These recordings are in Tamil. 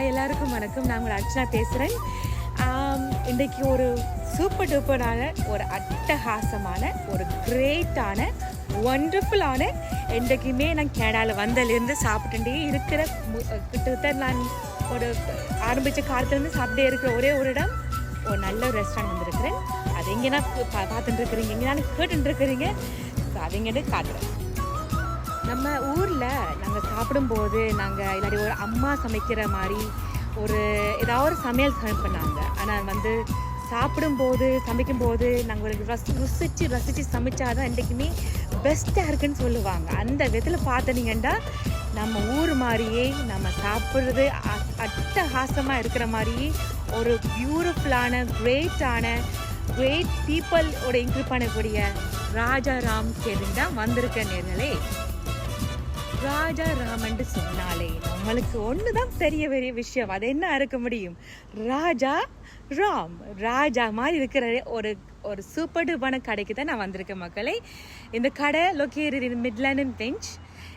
எல்லாருக்கும் வணக்கம். நான் உங்களை அர்ச்சனா பேசுகிறேன். இன்றைக்கி ஒரு சூப்பர் டூப்பரான ஒரு அட்டகாசமான ஒரு கிரேட்டான ஒண்டர்ஃபுல்லான இன்றைக்குமே நான் கனடாவில் வந்ததுலேருந்து சாப்பிட்டுட்டே இருக்கிற கிட்டத்தட்ட நான் ஒரு ஆரம்பித்த காலத்துலேருந்து சாப்பிட்டே இருக்கிற ஒரே ஒரு இடம் ஒரு நல்ல ரெஸ்டாரண்ட் வந்திருக்கிறேன். அது எங்கேனா பார்த்துட்டு இருக்கிறீங்க, எங்கேனா கேட்டுருக்கிறீங்க, அது எங்கேன்னு காட்டுறேன். நம்ம ஊரில் நாங்கள் சாப்பிடும்போது நாங்கள் இல்லாட்டி ஒரு அம்மா சமைக்கிற மாதிரி ஒரு ஏதாவது ஒரு சமையல் சமைப்பண்ணாங்க. ஆனால் வந்து சாப்பிடும்போது சமைக்கும்போது நாங்கள் ஒரு ரசித்து சமைச்சாதான் என்றைக்குமே பெஸ்ட்டாக இருக்குன்னு சொல்லுவாங்க. அந்த விதத்தில் பார்த்தனீங்கன்னா நம்ம ஊர் மாதிரியே நம்ம சாப்பிட்றது அட்டகாசமாக இருக்கிற மாதிரியே ஒரு பியூட்டிஃபுல்லான கிரேட் பீப்புளோட இன்க்ரூட் பண்ணக்கூடிய ராஜாராம் கேட்டு தான் வந்திருக்க நேர்களே. ராஜாராமன்னு சொன்னாலே நம்மளுக்கு ஒன்று தான் பெரிய விஷயம். அது என்ன இருக்க முடியும்? ராஜா மாதிரி இருக்கிற ஒரு சூப்பர் டூப்பான கடைக்கு தான் நான் வந்திருக்கேன் மக்களே. இந்த கடை located in Midland and bench.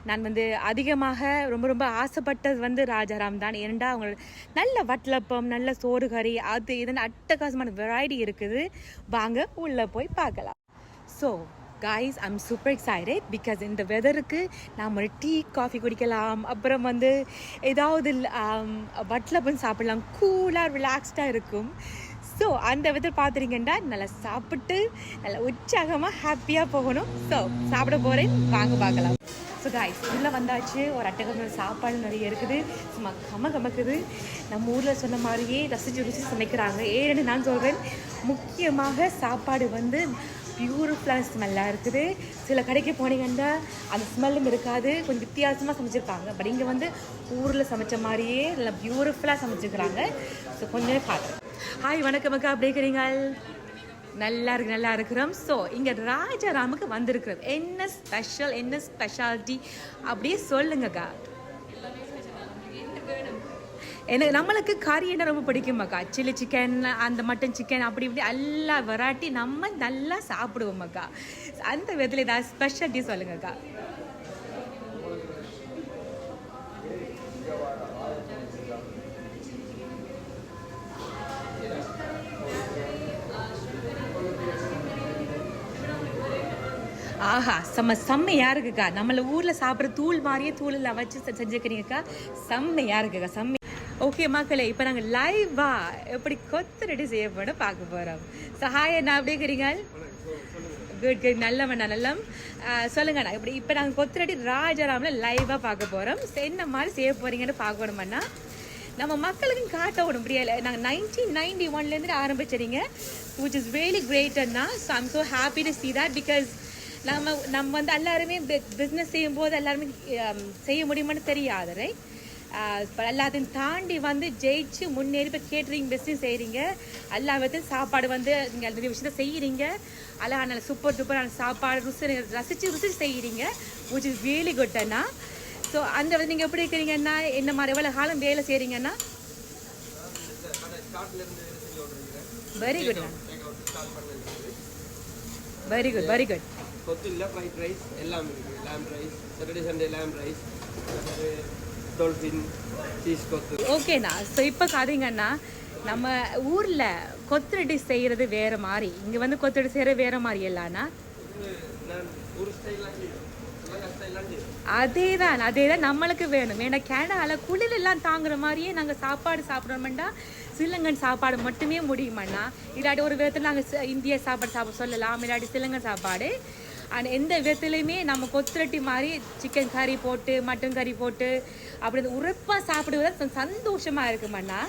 நான் வந்து அதிகமாக ரொம்ப ஆசைப்பட்டது வந்து ராஜாராம் தான். ஏன்டா அவங்க நல்ல வட்டலப்பம், நல்ல சோறு கறி, அது இதுன்னு அட்டகாசமான வெரைட்டி இருக்குது. வாங்க உள்ளே போய் பார்க்கலாம். So guys, I'm super excited because இந்த வெதருக்கு நாம் ஒரு டீ காஃபி குடிக்கலாம், அப்புறம் வந்து ஏதாவது வட்டலப்பம் சாப்பிடலாம், கூலாக ரிலாக்ஸ்டாக இருக்கும். ஸோ அந்த விதத்தில் பார்த்துறீங்கன்னா நல்லா சாப்பிட்டு நல்லா உற்சாகமாக ஹாப்பியாக போகணும். ஸோ சாப்பிட போகிறேன், வாங்க பார்க்கலாம். ஸோ காய்ஸ் உள்ளே வந்தாச்சு. ஒரு அட்டகமான சாப்பாடு நிறைய இருக்குது, சும்மா கமக்குது. நம்ம ஊரில் சொன்ன மாதிரியே ரசித்து சமைக்கிறாங்க. ஏன்னு நான் சொல்கிறேன், முக்கியமாக சாப்பாடு வந்து பியூட்டிஃபுல்லான ஸ்மெல்லாக இருக்குது. சில கடைக்கு போனீங்கன்னா அந்த ஸ்மெல்லும் இருக்காது, கொஞ்சம் வித்தியாசமாக சமைச்சிருக்காங்க. பட் இங்கே வந்து ஊரில் சமைச்ச மாதிரியே நல்லா பியூட்டிஃபுல்லாக சமைச்சிருக்கிறாங்க. ஸோ கொஞ்சம் பார்க்குறேன். ஹாய், வணக்கம் அக்கா, அப்படி இருக்கிறீங்க? நல்லா இருக்கிறோம். ஸோ இங்கே ராஜாராமுக்கு வந்திருக்கிறோம். என்ன ஸ்பெஷாலிட்டி அப்படியே சொல்லுங்கக்கா. எனக்கு நம்மளுக்கு கறி என்ன ரொம்ப பிடிக்குமாக்கா, சில்லி சிக்கன், அந்த மட்டன் சிக்கன், அப்படி இப்படி எல்லா வெரைட்டி நம்ம நல்லா சாப்பிடுவோமாக்கா. அந்த விதத்தில் ஏதாவது ஸ்பெஷாலிட்டி சொல்லுங்கக்கா. ஆஹா, செம்மையாக இருக்குக்கா. நம்மள ஊரில் சாப்பிட்ற தூள் மாதிரியே தூளில் வச்சு செஞ்சுக்கிறீங்கக்கா. செம்மையாக இருக்குக்கா. ஓகே மக்களே, இப்போ நாங்கள் லைவா எப்படி கொத்தரடி செய்யப்படும் பார்க்க போகிறோம். ஸோ ஹாய் அண்ணா, எப்படி இருக்கிறீங்க? குட் நல்லம் சொல்லுங்கண்ணா. இப்போ நாங்கள் கொத்தரடி ராஜாராமில் லைவாக பார்க்க போகிறோம். என்ன மாதிரி செய்ய போகிறீங்கன்னு பார்க்கணுமண்ணா. நம்ம மக்களுக்கும் காட்ட விட முடியலை. நாங்கள் 1991 ஆரம்பிச்சிருங்க, விச் இஸ் ரியலி கிரேட் அண்ணா. So I'm so happy to see that. Because நம்ம வந்து எல்லாருமே பிஸ்னஸ் செய்யும்போது எல்லாருமே செய்ய முடியுமான்னு தெரியாது, ரைட்? எல்லாத்தையும் தாண்டி வந்து ஜெயிச்சு முன்னேறி இப்போ கேட்ரிங் பிஸ்னஸ் செய்கிறீங்க. எல்லா விதத்தையும் சாப்பாடு வந்து நீங்கள் நிறைய விஷயத்த செய்கிறீங்க. அழகான சூப்பர் டூப்பரான சாப்பாடு ரசித்து செய்கிறீங்க, which is really good Anna. So அந்த வந்து நீங்கள் எப்படி இருக்கிறீங்கன்னா, என்ன மாதிரி எவ்வளோ காலம் வேலை செய்கிறீங்கன்னா? Very good, very good. கொத்துல்ல ஃப்ரைட் ரைஸ் எல்லாம் இருக்குது. Lamb rice, Saturday Sunday lamb rice, dolphin, cheese கொத்து. ஓகேண்ணா. ஸோ இப்போ காதீங்கண்ணா, நம்ம ஊரில் கொத்தரடி செய்கிறது வேறு மாதிரி, இங்கே வந்து கொத்தரடி செய்கிறது வேறு மாதிரி இல்லைண்ணா? அதேதான் நம்மளுக்கு வேணும். ஏன்னா கனடாவில் குளிரெல்லாம் தாங்குற மாதிரியே நாங்கள் சாப்பாடு சாப்பிட்றோம்னா சிலங்கன் சாப்பாடு மட்டுமே முடியுமாண்ணா. இல்லாட்டி ஒரு விதத்தில் நாங்கள் இந்திய சாப்பாடு சாப்பிட சொல்லலாம், இல்லாட்டி சிலங்கன் சாப்பாடு. ஆனால் எந்த விதத்துலையுமே நம்ம கொத்தரட்டி மாதிரி சிக்கன் கறி போட்டு மட்டன் கறி போட்டு அப்படி உரைப்பாக சாப்பிடுவது சந்தோஷமாக இருக்குமாண்ணா.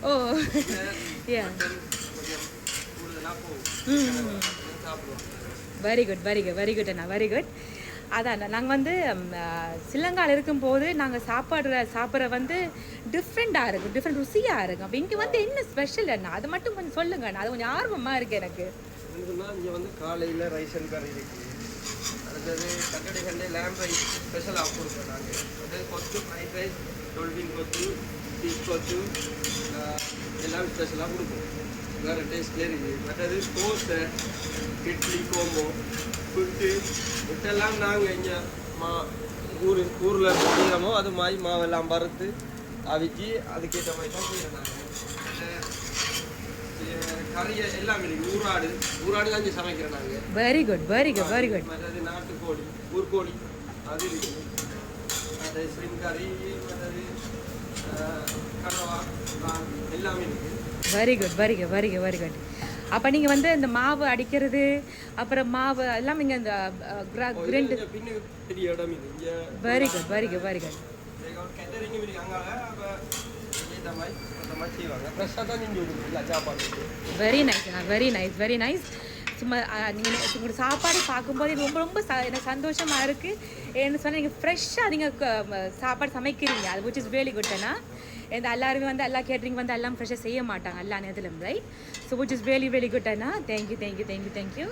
ஓ வெரி குட் அண்ணா, வெரி குட். அதான் நாங்கள் வந்து சிலங்காவில் இருக்கும்போது நாங்கள் சாப்பிட்ற வந்து டிஃப்ரெண்ட்டாக இருக்கும், டிஃப்ரெண்ட் ருசியாக இருக்கும். அப்போ இங்கே வந்து என்ன ஸ்பெஷல் அண்ணா, அது மட்டும் கொஞ்சம் சொல்லுங்கண்ணா. அது கொஞ்சம் ஆர்வமாக இருக்குது எனக்கு. இங்கே வந்து காலையில் ரைஸ் அண்ட் கறி இருக்குது. அடுத்தது Saturday Sunday lamb rice special off கொடுப்போம் நாங்கள். அடுத்தது கொத்து, ஃப்ரைட் ரைஸ், டொல்பின் கொத்து, பீஸ் கொத்து எல்லாம் ஸ்பெஷலாக கொடுப்போம். வேறு டேஸ்ட்லேயே இருக்குது. மற்றது தோசை, இட்லி, கோம்போ, புட்டு, இதெல்லாம் நாங்கள் இங்கே ஊரில் செய்கிறோமோ அது மாதிரி மாவெல்லாம் வறுத்து அவிச்சு அதுக்கேற்ற மாதிரி தான் செய்கிறாங்க. கறியை எல்லாம் ஊராடு தான் சமைக்கிறோம் நாங்கள். Very good very good very good. மற்றது நாட்டுக்கோழி ஊர்கோழி அது இருக்குது. அது ஸ்லிம் கறி மற்றது கடவா எல்லாமே இருக்குது. Very good very good very good very good. அப்போ நீங்கள் வந்து இந்த மாவு அடிக்கிறது அப்புறம் மாவு எல்லாம் நீங்கள் இந்த கிரைண்ட் பின்னுக்கு பெரிய இடம் இது இங்கே. Very good very good very good. கேட்டரிங்கும் இருக்காங்க. அப்போ இந்த மாதிரி செய்வாங்க. ஃப்ரெஷ்ஷாக தான் நீங்கள் இல்லை சாப்பாடு. Very nice very nice very nice. சும்மா நீங்கள் உங்களோட சாப்பாடு பார்க்கும்போது எனக்கு ரொம்ப ரொம்ப எனக்கு சந்தோஷமாக இருக்குது. ஏன்னு சொன்னால் நீங்கள் ஃப்ரெஷ்ஷாக நீங்கள் சாப்பாடு சமைக்கிறீங்க. அது விச் இஸ் ரியலி குட்னா. இந்த எல்லாருமே வந்து எல்லா கேட்டரிங் வந்து எல்லாம் ஃப்ரெஷ்ஷாக செய்ய மாட்டாங்க எல்லா நேரத்திலும், right? So which is really really குட்னா. Thank you thank you thank you thank you.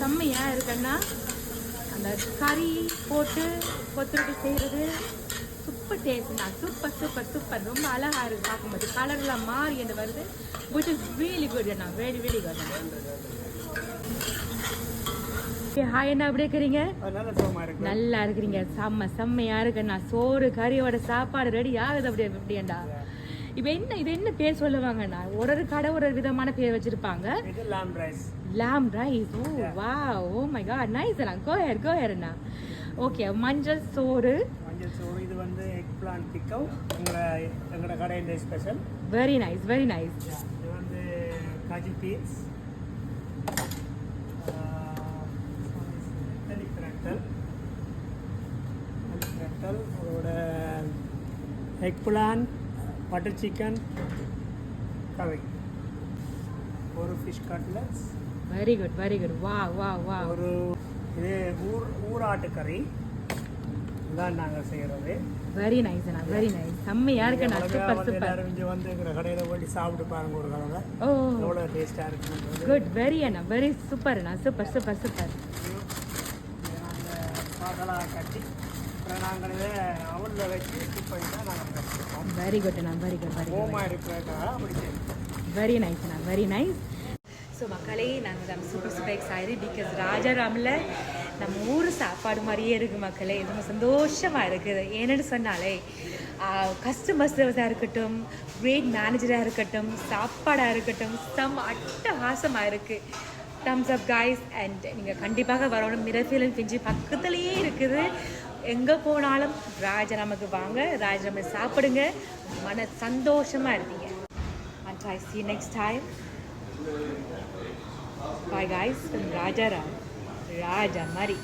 செம்மையாக இருக்குன்னா அந்த கறி போட்டு கொத்துரொட்டி செய்கிறது சூப்பர் டேஸ்ட்ண்ணா. Super super super. ரொம்ப அழகாக இருக்குது பார்க்கும்போது. கலர்லாம் மாறி என்று வருது. விச் இஸ் ரியலி குட்ண்ணா. Very very good. ஹாய் அண்ணா, எப்படி இருக்கிறீங்க? நல்லா இருக்கிறீங்க. செம்மையாக இருக்குண்ணா. சோறு கறியோட சாப்பாடு ரெடி ஆகுது. அப்படியேண்டா. இப்போ இது என்ன பேர் சொல்லுவாங்கண்ணா? ஒரு கடை ஒரு விதமான பேர் வச்சிருப்பாங்க. lamb rice. Oh wow. Oh my god. Nice Anna. Go ahead Anna. Okay. மஞ்சள் சோறு. இது வந்து எக் பிளான்ட் பிக்கல். எங்களோட கடையில special. Very nice very nice. இது வந்து காஜி பீஸ். அதோட எக் பிளான்ட், பட்டர் சிக்கன், கறி, ஒரு fish cutlets. Very good very good. வா வா வா. ஒரு இது ஊராட்டு கறி தான் நாங்கள் செய்கிறது. வெரி நைஸ் அண்ணா. Very nice. செம்மையாக இருக்குண்ணா. Super super. எல்லாரும் இங்கே வந்து எங்கள் கடையில் போய் சாப்பிட்டு பாருங்க ஒரு கலவை. ஓ எவ்வளோ டேஸ்ட்டாக இருக்குன்னு. குட். வெரி அண்ணா. வெரி சூப்பர் அண்ணா. Super super super. நாங்கள் பாக்கலாக கட்டி அப்புறம் நாங்கள் இதை அவனில் வச்சு குக் பண்ணி தான் நாங்கள் கட்டிருக்கோம். வெரி குட் அண்ணா. Very good very good. ஹோமாக இருக்கிறதுக்காக அப்படி செய்யணும். வெரி நைஸ் அண்ணா. Very nice. ஸோ மக்களே, நாங்கள் சூப்பர் சூப்பர் எக்ஸைட்டட் பிகாஸ் ராஜாராமில் நம்ம ஊர் சாப்பாடு மாதிரியே இருக்குது மக்களே. ரொம்ப சந்தோஷமாக இருக்குது. ஏன்னு சொன்னாலே கஸ்டமர் சர்வீஸாக இருக்கட்டும், கிரேட் மேனேஜராக இருக்கட்டும், சாப்பாடாக இருக்கட்டும், அட்டகாசமாக இருக்குது. Thums up guys. அண்ட் நீங்கள் கண்டிப்பாக வரணும். மிரஃபீலன் பிஞ்சு பக்கத்துலேயே இருக்குது. எங்கே போனாலும் ராஜாராமுக்கு வாங்க, ராஜாராம சாப்பிடுங்க, மன சந்தோஷமாக இருப்பீங்க. And I see you next time. Bye guys, from Rajaram. Raja Mari.